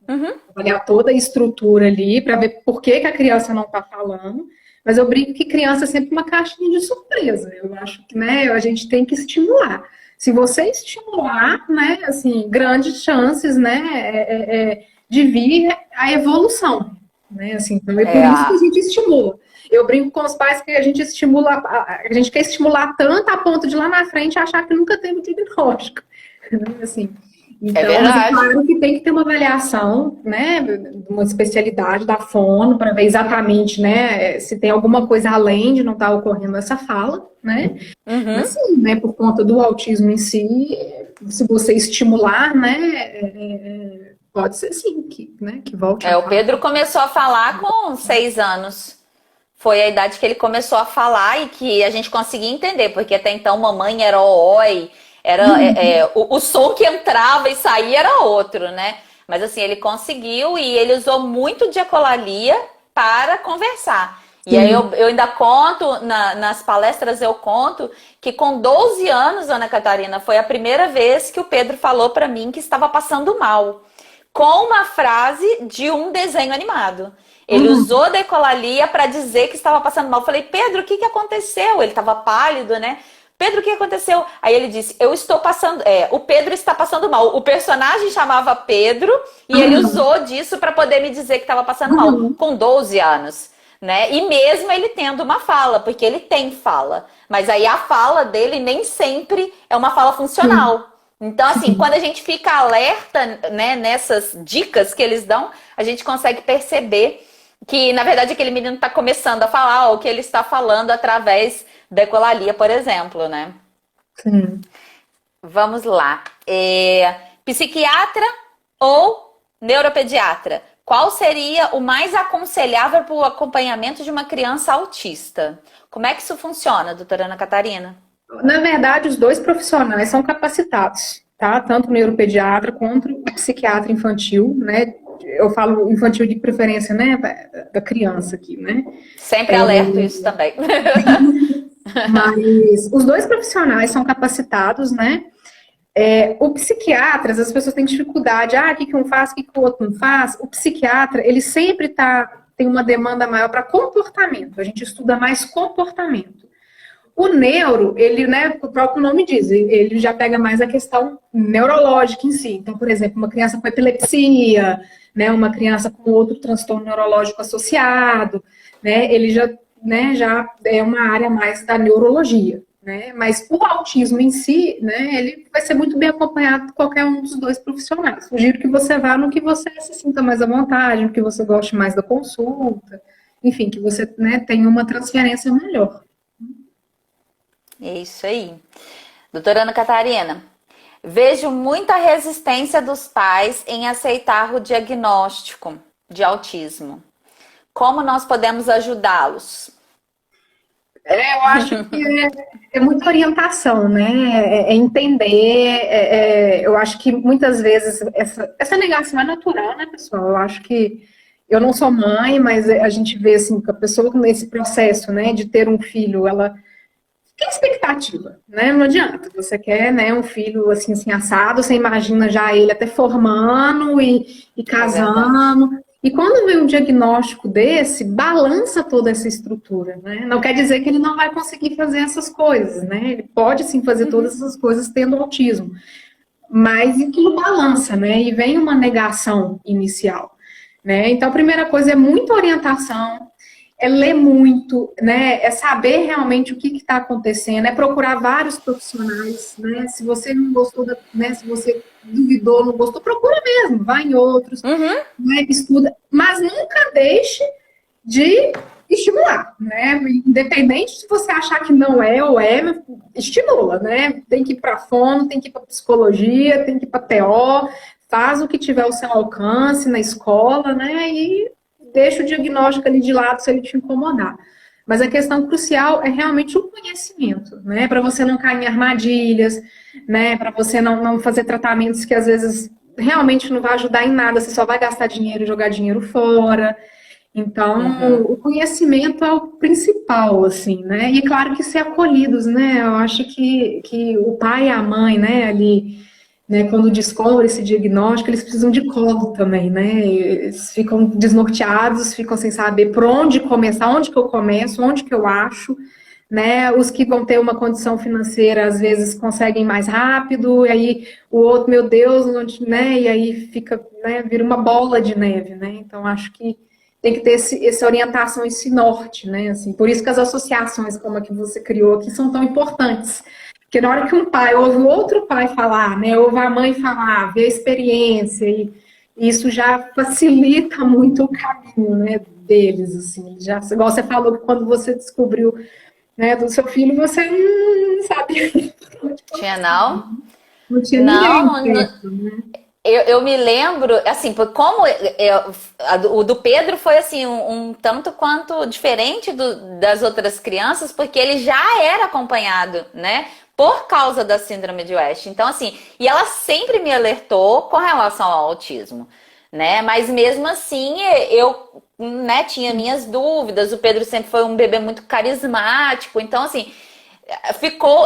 avaliar toda a estrutura ali para ver por que que a criança não está falando. Mas eu brinco que criança é sempre uma caixinha de surpresa. Eu acho que, né, a gente tem que estimular. Se você estimular, né, assim, grandes chances, né, de vir a evolução. Né? Assim, então é por isso que a gente estimula. Eu brinco com os pais que a gente estimula, a gente quer estimular tanto a ponto de lá na frente achar que nunca teve diagnóstico. Assim, então, É verdade. mas é claro que tem que ter uma avaliação, né, de uma especialidade da fono para ver exatamente, né, se tem alguma coisa além de não estar ocorrendo essa fala, né? Mas sim, né, por conta do autismo em si, se você estimular, né, pode ser sim, que volte a O Pedro começou a falar com 6 anos. Foi a idade que ele começou a falar e que a gente conseguia entender, porque até então mamãe era oi, era o som que entrava e saía era outro, né? Mas assim, ele conseguiu e ele usou muito de ecolalia para conversar. E aí eu ainda conto, nas palestras eu conto, que com 12 anos, Ana Catarina, foi a primeira vez que o Pedro falou para mim que estava passando mal. Com uma frase de um desenho animado. Ele usou da ecolalia para dizer que estava passando mal. Eu falei, Pedro, o que aconteceu? Ele estava pálido, né? Pedro, o que aconteceu? Aí ele disse, eu estou passando... o Pedro está passando mal. O personagem chamava Pedro e ele usou disso para poder me dizer que estava passando mal. Com 12 anos. Né? E mesmo ele tendo uma fala, porque ele tem fala. Mas aí a fala dele nem sempre é uma fala funcional. Então, assim, quando a gente fica alerta, né, nessas dicas que eles dão, a gente consegue perceber que, na verdade, aquele menino está começando a falar o que ele está falando através da ecolalia, por exemplo, né? Sim. Vamos lá. Psiquiatra ou neuropediatra? Qual seria o mais aconselhável para o acompanhamento de uma criança autista? Como é que isso funciona, doutora Ana Catarina? Na verdade, os dois profissionais são capacitados, tá? Tanto o neuropediatra quanto o psiquiatra infantil, né? Eu falo infantil de preferência, né? Da criança aqui, né? Sempre alerto isso também. Mas os dois profissionais são capacitados, né? O psiquiatra, as pessoas têm dificuldade, o que um faz, o que o outro não faz. O psiquiatra, ele sempre tem uma demanda maior para comportamento. A gente estuda mais comportamento. O neuro, ele, né, o próprio nome diz, ele já pega mais a questão neurológica em si. Então, por exemplo, uma criança com epilepsia, né, uma criança com outro transtorno neurológico associado, né, ele já é uma área mais da neurologia. Né? Mas o autismo em si, né, ele vai ser muito bem acompanhado por qualquer um dos dois profissionais. Sugiro que você vá no que você se sinta mais à vontade, no que você goste mais da consulta, enfim, que você, né, tenha uma transferência melhor. É isso aí. Doutora Ana Catarina, vejo muita resistência dos pais em aceitar o diagnóstico de autismo. Como nós podemos ajudá-los? Eu acho que é muita orientação, né? Entender. Eu acho que muitas vezes essa negação é natural, né, pessoal? Eu acho que eu não sou mãe, mas a gente vê assim que a pessoa nesse processo, né, de ter um filho, ela tem expectativa, né? Não adianta. Você quer, né, um filho assim assado, você imagina já ele até formando e casando. E quando vem um diagnóstico desse, balança toda essa estrutura, né? Não quer dizer que ele não vai conseguir fazer essas coisas, né? Ele pode sim fazer todas essas coisas tendo autismo. Mas aquilo balança, né? E vem uma negação inicial, né? Então, a primeira coisa é muita orientação, é ler muito, né? É saber realmente o que está acontecendo, é procurar vários profissionais, né? Se você não gostou, né? Se você duvidou, não gostou, procura mesmo, vai em outros, Uhum. né, estuda, mas nunca deixe de estimular, né? Independente se você achar que não é ou é, estimula, né? Tem que ir para fono, tem que ir para psicologia, tem que ir para TO, faz o que tiver ao seu alcance na escola, né? E deixa o diagnóstico ali de lado se ele te incomodar. Mas a questão crucial é realmente o conhecimento, né? Para você não cair em armadilhas, né? Para você não fazer tratamentos que às vezes realmente não vai ajudar em nada, você só vai gastar dinheiro e jogar dinheiro fora. Então, Uhum. o conhecimento é o principal, assim, né? E é claro que ser acolhidos, né? Eu acho que o pai e a mãe, né, ali, né, quando descobrem esse diagnóstico, eles precisam de colo também, né? Eles ficam desnorteados, ficam sem saber por onde começar, onde que eu começo, onde que eu acho, né? Os que vão ter uma condição financeira, às vezes, conseguem mais rápido, e aí o outro, meu Deus, onde, né? E aí fica, né, vira uma bola de neve, né? Então, acho que tem que ter essa orientação, esse norte, né? Assim, por isso que as associações como a que você criou aqui são tão importantes. Porque na hora que um pai ouve o outro pai falar, né? Ouve a mãe falar, vê a experiência, e isso já facilita muito o caminho, né? Deles, assim. Já, igual você falou que quando você descobriu, né, do seu filho, você não sabia onde Tinha começar. não? Não tinha ninguém Não, perto, né? eu me lembro, assim, como o do Pedro foi assim um tanto quanto diferente das outras crianças, porque ele já era acompanhado, né? Por causa da síndrome de West. Então, assim, e ela sempre me alertou com relação ao autismo, né? Mas mesmo assim, eu, né, tinha minhas dúvidas. O Pedro sempre foi um bebê muito carismático, então, assim,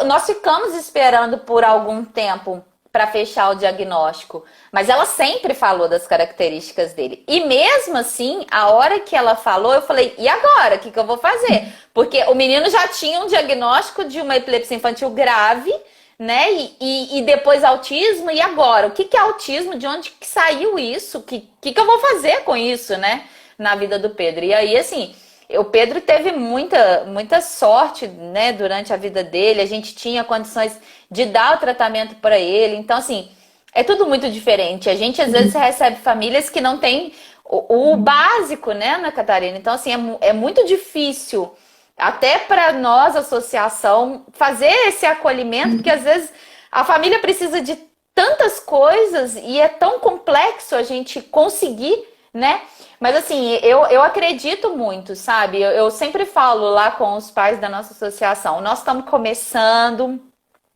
nós ficamos esperando por algum tempo para fechar o diagnóstico, mas ela sempre falou das características dele. E mesmo assim, a hora que ela falou, eu falei: e agora? O que que eu vou fazer? Porque o menino já tinha um diagnóstico de uma epilepsia infantil grave, né? E depois autismo, e agora? O que que é autismo? De onde que saiu isso? O que eu vou fazer com isso, né? Na vida do Pedro. E aí, assim, o Pedro teve muita sorte, né, durante a vida dele. A gente tinha condições de dar o tratamento para ele. Então, assim, é tudo muito diferente. A gente, às vezes, recebe famílias que não têm o básico, né, Ana Catarina? Então, assim, é muito difícil, até para nós, associação, fazer esse acolhimento, porque, às vezes, a família precisa de tantas coisas e é tão complexo a gente conseguir, né? Mas assim, eu acredito muito, sabe? Eu sempre falo lá com os pais da nossa associação, nós estamos começando,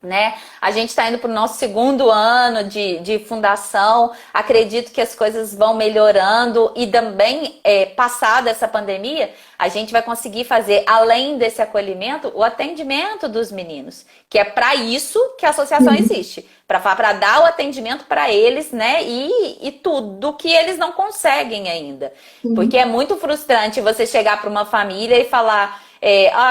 né? A gente está indo para o nosso segundo ano de fundação. Acredito que as coisas vão melhorando e também, passada essa pandemia, a gente vai conseguir fazer, além desse acolhimento, o atendimento dos meninos, que é para isso que a associação existe, para dar o atendimento para eles, né? E tudo que eles não conseguem ainda. Porque é muito frustrante você chegar para uma família e falar: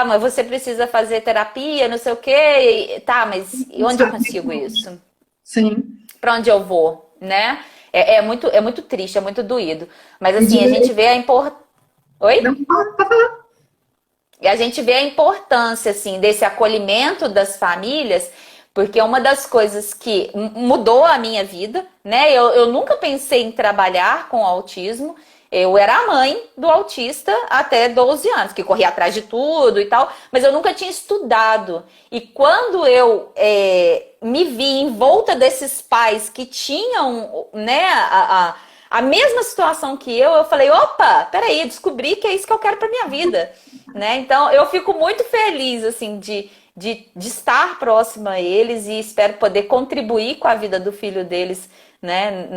mas você precisa fazer terapia, não sei o quê. Tá, mas e Não onde eu sabe consigo nem onde. isso? Sim. Para onde eu vou, né? É muito triste, é muito doído. Mas E de assim, a gente vê a importância. não Oi? pode falar. E a gente vê a importância, assim, desse acolhimento das famílias, porque é uma das coisas que mudou a minha vida, né? Eu nunca pensei em trabalhar com autismo. Eu era a mãe do autista até 12 anos, que corria atrás de tudo e tal, mas eu nunca tinha estudado. E quando eu me vi em volta desses pais que tinham, né, a mesma situação que eu falei: opa, peraí, descobri que é isso que eu quero para minha vida, né? Então eu fico muito feliz, assim, de estar próxima a eles e espero poder contribuir com a vida do filho deles, né,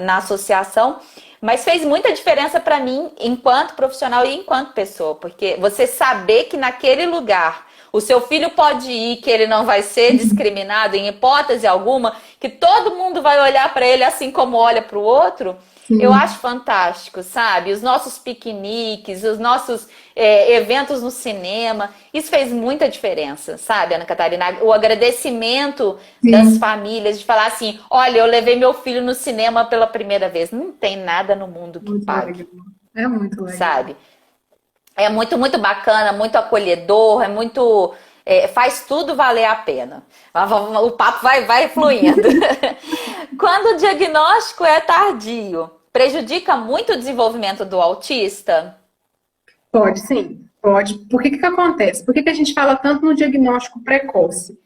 na associação. Mas fez muita diferença para mim enquanto profissional e enquanto pessoa, porque você saber que naquele lugar o seu filho pode ir, que ele não vai ser discriminado em hipótese alguma, que todo mundo vai olhar para ele assim como olha para o outro, eu acho Sim, fantástico, sabe? Os nossos piqueniques, os nossos eventos no cinema, isso fez muita diferença, sabe, Ana Catarina? O agradecimento das sim. famílias de falar assim: olha, eu levei meu filho no cinema pela primeira vez. Não tem nada no mundo que Muito pague, legal. É muito legal. sabe? É muito, muito bacana, muito acolhedor, é muito. faz tudo valer a pena. O papo vai fluindo. Quando o diagnóstico é tardio, prejudica muito o desenvolvimento do autista? Pode sim, pode. Por que que acontece? Por que que a gente fala tanto no diagnóstico precoce?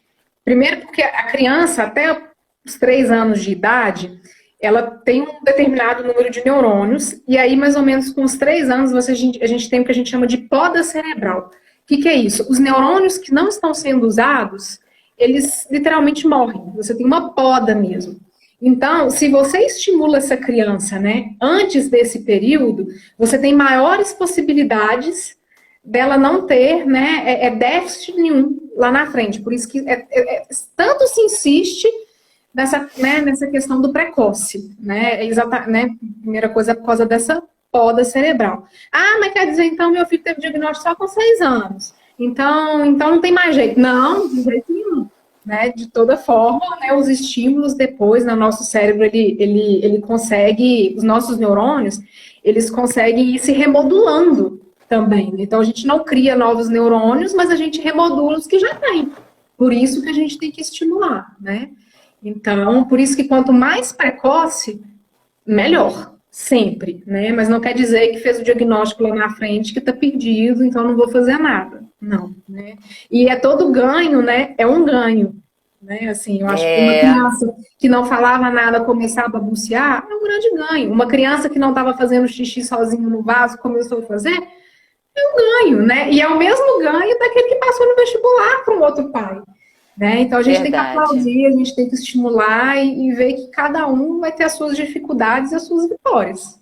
Primeiro porque a criança, até os 3 anos de idade, ela tem um determinado número de neurônios, e aí, mais ou menos, com os 3 anos, a gente tem o que a gente chama de poda cerebral. O que que é isso? Os neurônios que não estão sendo usados, eles literalmente morrem. Você tem uma poda mesmo. Então, se você estimula essa criança, né, antes desse período, você tem maiores possibilidades dela não ter, né, déficit nenhum lá na frente. Por isso que tanto se insiste nessa questão do precoce, né? Primeira coisa é por causa dessa poda cerebral. Ah, mas quer dizer, então, meu filho teve diagnóstico só com 6 anos. Então não tem mais jeito. Não, de jeito nenhum. Né? De toda forma, né, os estímulos depois no nosso cérebro, ele consegue, os nossos neurônios, eles conseguem ir se remodulando também. Então, a gente não cria novos neurônios, mas a gente remodula os que já tem. Por isso que a gente tem que estimular, né? Então, por isso que quanto mais precoce, melhor, sempre, né? Mas não quer dizer que fez o diagnóstico lá na frente que está perdido, então não vou fazer nada. Não, né? E é todo ganho, né? É um ganho, né? Assim, eu acho que uma criança que não falava nada começar a balbuciar é um grande ganho. Uma criança que não estava fazendo xixi sozinho no vaso começou a fazer é um ganho, né? E é o mesmo ganho daquele que passou no vestibular para um outro pai. Né? Então a gente tem que aplaudir, a gente tem que estimular e ver que cada um vai ter as suas dificuldades e as suas vitórias.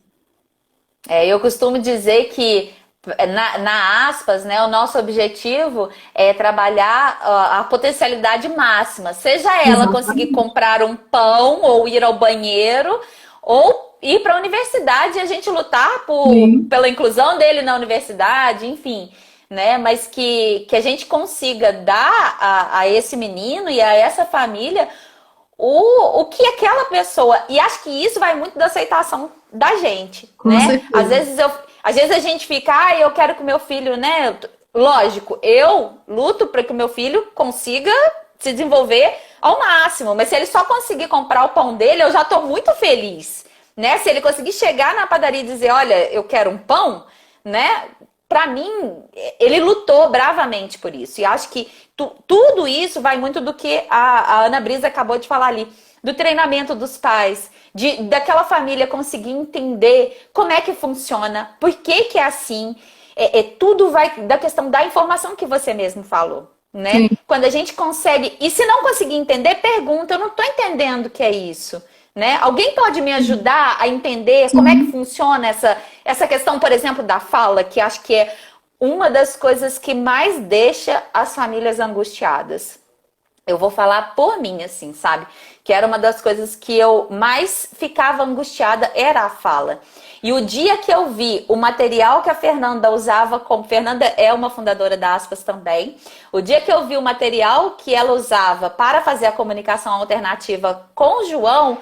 Eu costumo dizer que, na aspas, né, o nosso objetivo é trabalhar a potencialidade máxima, seja ela Exatamente. conseguir comprar um pão ou ir ao banheiro ou ir para a universidade e a gente lutar pela inclusão dele na universidade, enfim. Né? Mas que a gente consiga dar a esse menino e a essa família o que aquela pessoa... E acho que isso vai muito da aceitação da gente, Com né? certeza. Às vezes a gente fica, eu quero que o meu filho, né? Lógico, eu luto para que o meu filho consiga se desenvolver ao máximo, mas se ele só conseguir comprar o pão dele, eu já estou muito feliz, né? Se ele conseguir chegar na padaria e dizer, olha, eu quero um pão, né? Para mim, ele lutou bravamente por isso. E acho que tudo isso vai muito do que a Ana Brisa acabou de falar ali. Do treinamento dos pais, daquela família conseguir entender como é que funciona, por que é assim. Tudo vai da questão da informação que você mesmo falou. Né? Sim. Quando a gente consegue... E se não conseguir entender, pergunta. Eu não estou entendendo o que é isso. Né? Alguém pode me ajudar a entender como é que funciona essa questão, por exemplo, da fala, que acho que é uma das coisas que mais deixa as famílias angustiadas. Eu vou falar por mim, assim, sabe? Que era uma das coisas que eu mais ficava angustiada, era a fala. E o dia que eu vi o material que a Fernanda usava, como Fernanda é uma fundadora da Aspas também, o dia que eu vi o material que ela usava para fazer a comunicação alternativa com o João,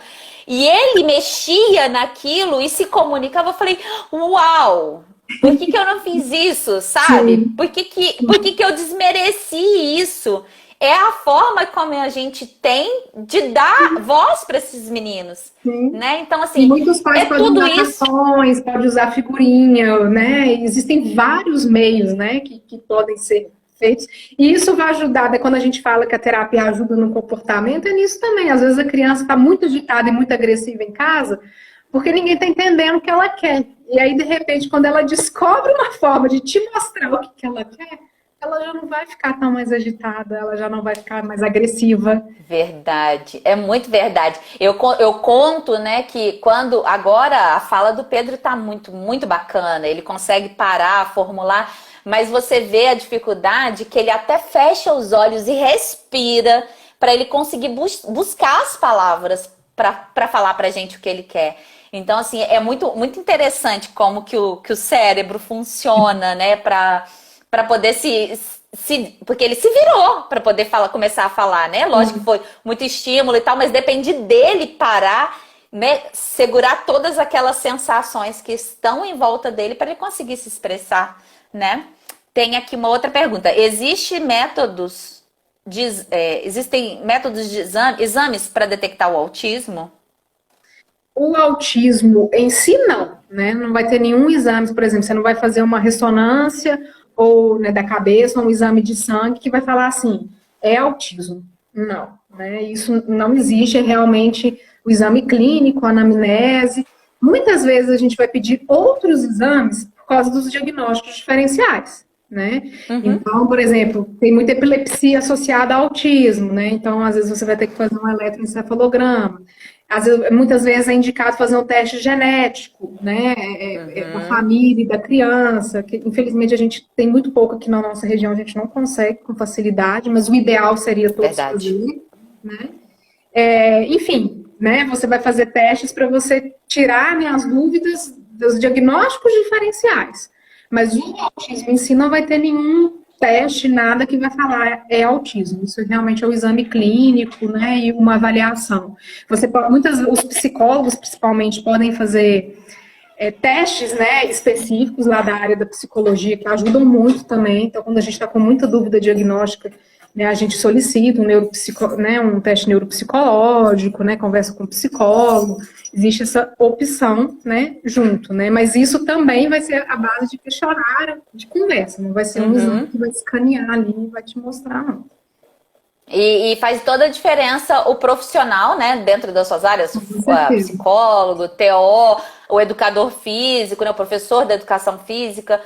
e ele mexia naquilo e se comunicava, eu falei, uau! Por que eu não fiz isso, sabe? Sim. Por que eu desmereci isso? É a forma como a gente tem de dar voz para esses meninos, né? Então, assim, e muitos pais podem tudo usar isso. cartões, podem usar figurinha, né? Existem vários meios, né, que podem ser feitos. E isso vai ajudar, quando a gente fala que a terapia ajuda no comportamento, é nisso também. Às vezes a criança está muito agitada e muito agressiva em casa, porque ninguém está entendendo o que ela quer. E aí, de repente, quando ela descobre uma forma de te mostrar o que ela quer, ela já não vai ficar tão mais agitada, ela já não vai ficar mais agressiva. Verdade, é muito verdade. Eu conto, né, que quando agora a fala do Pedro tá muito, muito bacana, ele consegue parar, formular, mas você vê a dificuldade que ele até fecha os olhos e respira para ele conseguir buscar as palavras para falar pra gente o que ele quer. Então, assim, é muito, muito interessante como que o cérebro funciona, né, para poder porque ele se virou para poder começar a falar, né? Lógico que foi muito estímulo e tal, mas depende dele parar, né? Segurar todas aquelas sensações que estão em volta dele para ele conseguir se expressar, né? tem aqui uma outra pergunta. Existem métodos de exames para detectar o autismo? O autismo em si, não, né? Não vai ter nenhum exame, por exemplo, você não vai fazer uma ressonância ou, né, da cabeça, ou um exame de sangue que vai falar assim, é autismo. Não, né? Isso não existe, é realmente o exame clínico, a anamnese. Muitas vezes a gente vai pedir outros exames por causa dos diagnósticos diferenciais, né? Uhum. Então, por exemplo, tem muita epilepsia associada ao autismo, né? Então, às vezes você vai ter que fazer um eletroencefalograma. Muitas vezes é indicado fazer um teste genético, né, da Uhum. família e da criança, que infelizmente a gente tem muito pouco aqui na nossa região, a gente não consegue com facilidade, mas o ideal seria todos Verdade. fazerem, né? Enfim, né, você vai fazer testes para você tirar, né, as dúvidas dos diagnósticos diferenciais, mas o autismo em si não vai ter nenhum teste, nada que vai falar é autismo. Isso realmente é o exame clínico, né, e uma avaliação. Os psicólogos, principalmente, podem fazer testes, né, específicos lá da área da psicologia, que ajudam muito também. Então, quando a gente está com muita dúvida diagnóstica, né, a gente solicita um teste neuropsicológico, né, conversa com o psicólogo, existe essa opção, né, junto, né, mas isso também vai ser a base de questionário, de conversa, não vai ser um exame Uhum. que vai escanear ali e vai te mostrar, não. E faz toda a diferença o profissional, né, dentro das suas áreas, Com certeza. psicólogo, TO, o educador físico, né, o professor da educação física,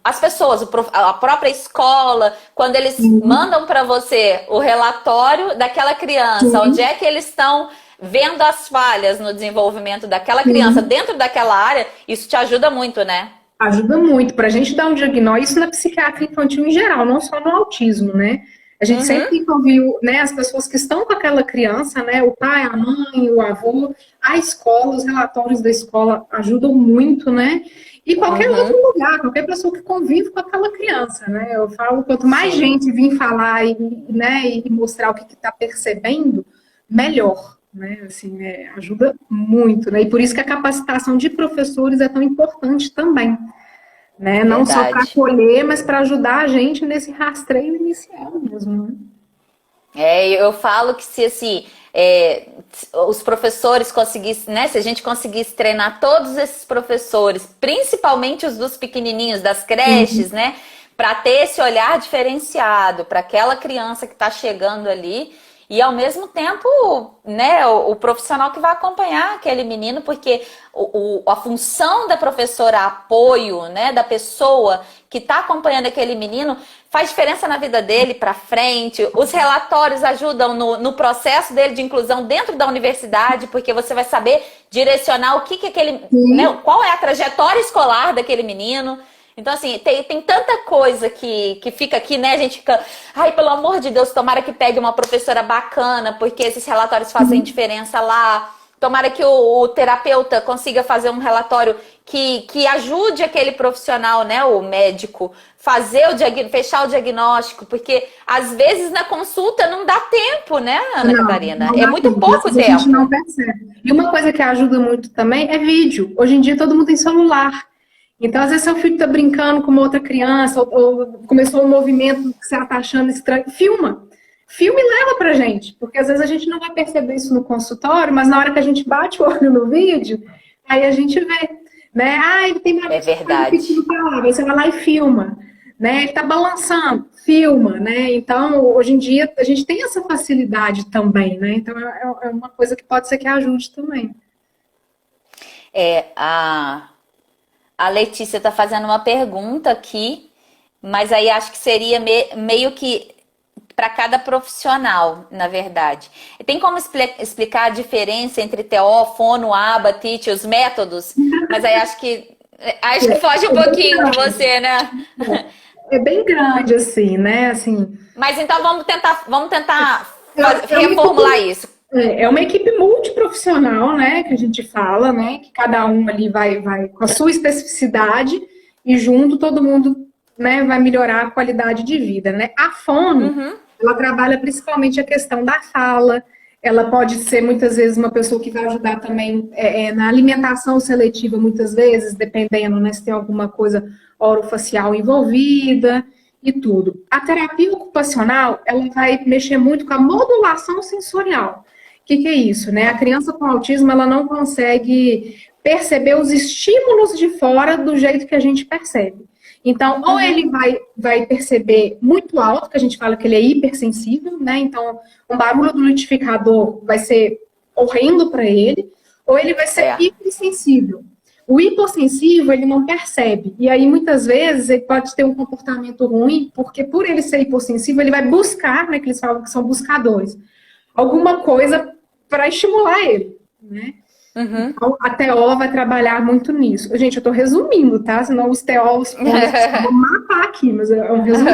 as pessoas, a própria escola, quando eles Sim, mandam para você o relatório daquela criança, onde sim, é que eles estão vendo as falhas no desenvolvimento daquela criança sim. dentro daquela área, isso te ajuda muito, né? Ajuda muito para a gente dar um diagnóstico, isso na psiquiatria infantil em geral, não só no autismo, né? A gente sempre Uhum, tem que ouvir, né, as pessoas que estão com aquela criança, né, o pai, a mãe, o avô, a escola, os relatórios da escola ajudam muito, né? E qualquer outro uhum, lugar, qualquer pessoa que convive com aquela criança, né? Eu falo, quanto mais sim. gente vir falar né, e mostrar o que está percebendo, melhor, né? Assim, ajuda muito, né? E por isso que a capacitação de professores é tão importante também, né? Não só para Verdade. acolher, mas para ajudar a gente nesse rastreio inicial mesmo, né? Eu falo que se assim, os professores conseguissem, né? Se a gente conseguisse treinar todos esses professores, principalmente os dos pequenininhos, das Sim, creches, né? Para ter esse olhar diferenciado para aquela criança que está chegando ali e ao mesmo tempo, né? O profissional que vai acompanhar aquele menino, porque a função da professora apoio, né? Da pessoa que está acompanhando aquele menino faz diferença na vida dele para frente. Os relatórios ajudam no processo dele de inclusão dentro da universidade, porque você vai saber direcionar o que aquele, né, sim, qual é a trajetória escolar daquele menino. Então, assim, tem tanta coisa que fica aqui, né? A gente fica, ai, pelo amor de Deus, tomara que pegue uma professora bacana, porque esses relatórios fazem sim. diferença lá. Tomara que o terapeuta consiga fazer um relatório que ajude aquele profissional, né, o médico, fechar o diagnóstico, porque às vezes na consulta não dá tempo, né, Ana Não, Catarina? não É dá muito tempo. Às pouco vezes a gente não tempo. percebe. E uma coisa que ajuda muito também é vídeo. Hoje em dia todo mundo tem celular. Então, às vezes, seu filho está brincando com uma outra criança, ou começou um movimento que você está achando estranho, filma. Filma e leva pra gente, porque às vezes a gente não vai perceber isso no consultório, mas na hora que a gente bate o olho no vídeo, aí a gente vê, né? Ah, ele tem É nariz verdade. repetindo palavra, aí você vai lá e filma, né? Ele tá balançando, filma, né? Então, hoje em dia, a gente tem essa facilidade também, né? Então, é uma coisa que pode ser que ajude também. É, a Letícia está fazendo uma pergunta aqui, mas aí acho que seria meio que para cada profissional, na verdade. Tem como explicar a diferença entre TO, fono, aba, TIT, os métodos? Mas aí acho que foge um É bem pouquinho de grande, você, né? é bem grande assim, né? Assim, Mas então vamos tentar é uma reformular equipe, isso. é uma equipe multiprofissional, né? Que a gente fala, né? Que cada um ali vai com a sua especificidade e junto todo mundo, né, vai melhorar a qualidade de vida, né? A Fono, Uhum, ela trabalha principalmente a questão da fala, ela pode ser muitas vezes uma pessoa que vai ajudar também na alimentação seletiva, muitas vezes, dependendo, né, se tem alguma coisa orofacial envolvida e tudo. A terapia ocupacional, ela vai mexer muito com a modulação sensorial. O que é isso, né? A criança com autismo, ela não consegue perceber os estímulos de fora do jeito que a gente percebe. Então, ou ele vai perceber muito alto, que a gente fala que ele é hipersensível, né? Então, um barulho do liquidificador vai ser horrendo para ele, ou ele vai ser hipersensível. O hipossensível, ele não percebe. E aí, muitas vezes, ele pode ter um comportamento ruim, porque por ele ser hipossensível, ele vai buscar, né? Que eles falam que são buscadores, alguma coisa para estimular ele, né? Então, a TO vai trabalhar muito nisso. Gente, eu estou resumindo, tá? Senão os TOs vão matar aqui, mas é um resumo.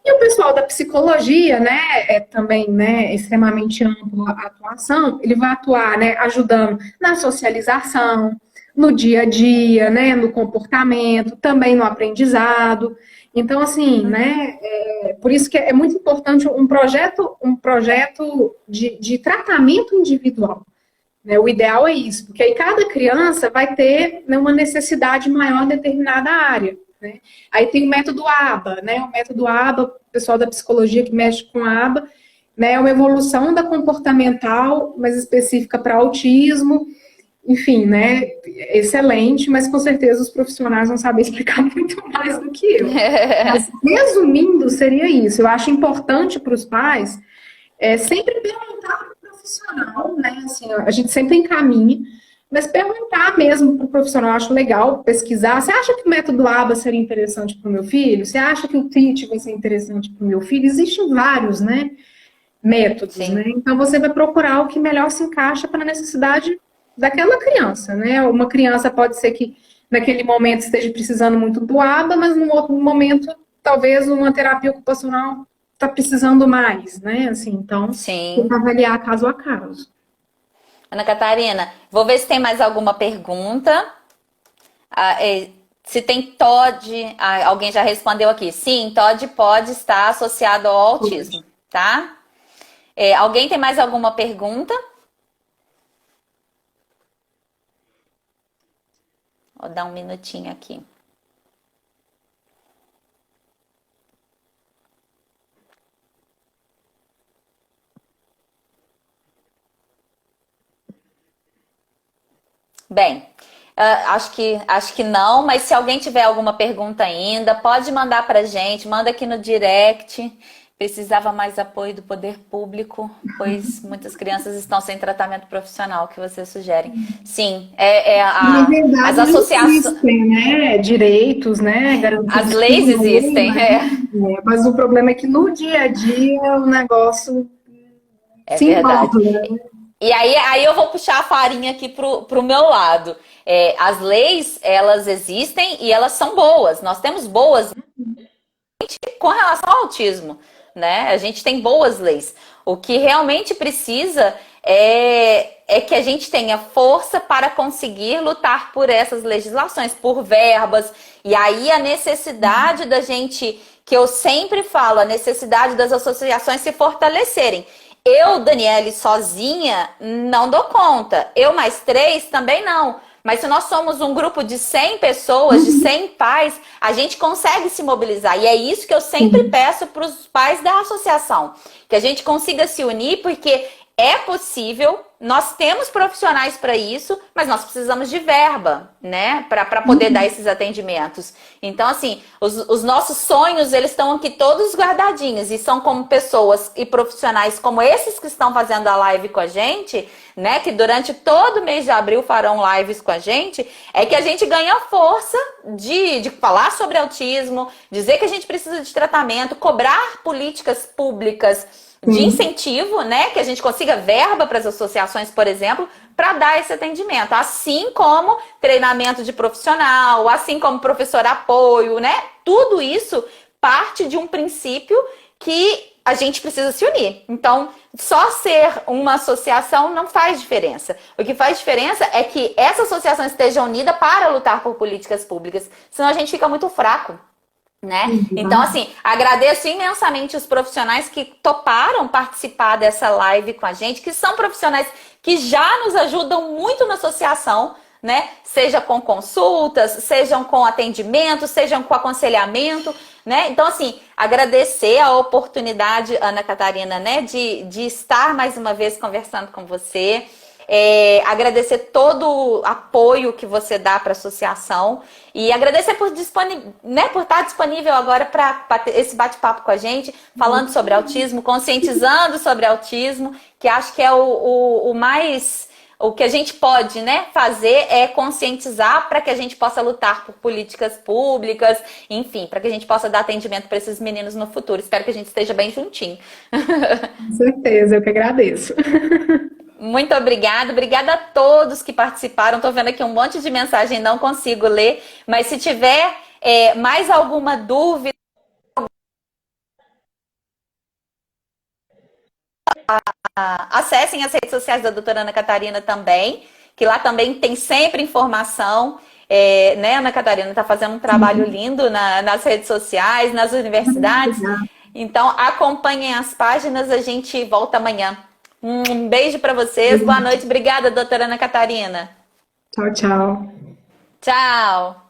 E o pessoal da psicologia, né, também, né, extremamente ampla a atuação, ele vai atuar, né, ajudando na socialização, no dia a dia, né, no comportamento, também no aprendizado. Então, assim, né, por isso que é muito importante um projeto de tratamento individual. O ideal é isso, porque aí cada criança vai ter, né, uma necessidade maior em determinada área. Né? Aí tem o método ABA, né? O método ABA, o pessoal da psicologia que mexe com a ABA, né? É uma evolução da comportamental, mais específica para autismo, enfim, né? Excelente, mas com certeza os profissionais vão saber explicar muito mais do que eu. Mas, resumindo, seria isso. Eu acho importante para os pais sempre perguntar profissional, né? Assim, a gente sempre encaminha, mas perguntar mesmo para o profissional, eu acho legal pesquisar. Você acha que o método ABA seria interessante para o meu filho? Você acha que o TEACH vai ser interessante para o meu filho? Existem vários, né, métodos, né? Então você vai procurar o que melhor se encaixa para a necessidade daquela criança, né? Uma criança pode ser que naquele momento esteja precisando muito do ABA, mas num outro momento, talvez uma terapia ocupacional está precisando mais, né? Assim, então, tem que avaliar caso a caso. Ana Catarina, vou ver se tem mais alguma pergunta. Se tem TOD, alguém já respondeu aqui. Sim, TOD pode estar associado ao autismo, tá? Alguém tem mais alguma pergunta? Vou dar um minutinho aqui. Bem, acho que não, mas se alguém tiver alguma pergunta ainda, pode mandar pra gente, manda aqui no direct. Precisava mais apoio do poder público, pois muitas crianças estão sem tratamento profissional, que você sugere. Sim, Na verdade, as associações existem, né? Direitos, né? As leis existem, mas o problema é que no dia a dia o negócio se envolve, né? E aí eu vou puxar a farinha aqui pro meu lado. As leis, elas existem e elas são boas. Nós temos boas com relação ao autismo, né? A gente tem boas leis. O que realmente precisa é que a gente tenha força para conseguir lutar por essas legislações, por verbas. E aí a necessidade da gente, que eu sempre falo, a necessidade das associações se fortalecerem. Eu, Daniele, sozinha, não dou conta. Eu mais 3 também não. Mas se nós somos um grupo de 100 pessoas, de 100 pais, a gente consegue se mobilizar. E é isso que eu sempre peço para os pais da associação. Que a gente consiga se unir, porque é possível, nós temos profissionais para isso, mas nós precisamos de verba, né? Para poder dar esses atendimentos. Então, assim, os nossos sonhos, eles estão aqui todos guardadinhos. E são como pessoas e profissionais como esses que estão fazendo a live com a gente, né? Que durante todo o mês de abril farão lives com a gente, é que a gente ganha força de falar sobre autismo, dizer que a gente precisa de tratamento, cobrar políticas públicas de incentivo, né? Que a gente consiga verba para as associações, por exemplo, para dar esse atendimento. Assim como treinamento de profissional, assim como professor apoio, né? Tudo isso parte de um princípio que a gente precisa se unir. Então, só ser uma associação não faz diferença. O que faz diferença é que essa associação esteja unida para lutar por políticas públicas. Senão a gente fica muito fraco. né? Então, assim, agradeço imensamente os profissionais que toparam participar dessa live com a gente, que são profissionais que já nos ajudam muito na associação, né? Seja com consultas, sejam com atendimento, sejam com aconselhamento, né? Então, assim, agradecer a oportunidade, Ana Catarina, né, de estar mais uma vez conversando com você. Agradecer todo o apoio que você dá para a associação e agradecer por, né, por estar disponível agora para esse bate-papo com a gente, falando sobre autismo, conscientizando sobre autismo, que acho que é o mais... O que a gente pode, né, fazer é conscientizar para que a gente possa lutar por políticas públicas, enfim, para que a gente possa dar atendimento para esses meninos no futuro. Espero que a gente esteja bem juntinho. Com certeza, eu que agradeço. Muito obrigada. Obrigada a todos que participaram. Estou vendo aqui um monte de mensagem, não consigo ler. Mas se tiver mais alguma dúvida, acessem as redes sociais da doutora Ana Catarina também, que lá também tem sempre informação. Né, Ana Catarina está fazendo um trabalho lindo nas redes sociais, nas universidades. Então, acompanhem as páginas. A gente volta amanhã. Um beijo para vocês. Boa noite. Obrigada, doutora Ana Catarina. Tchau, tchau. Tchau.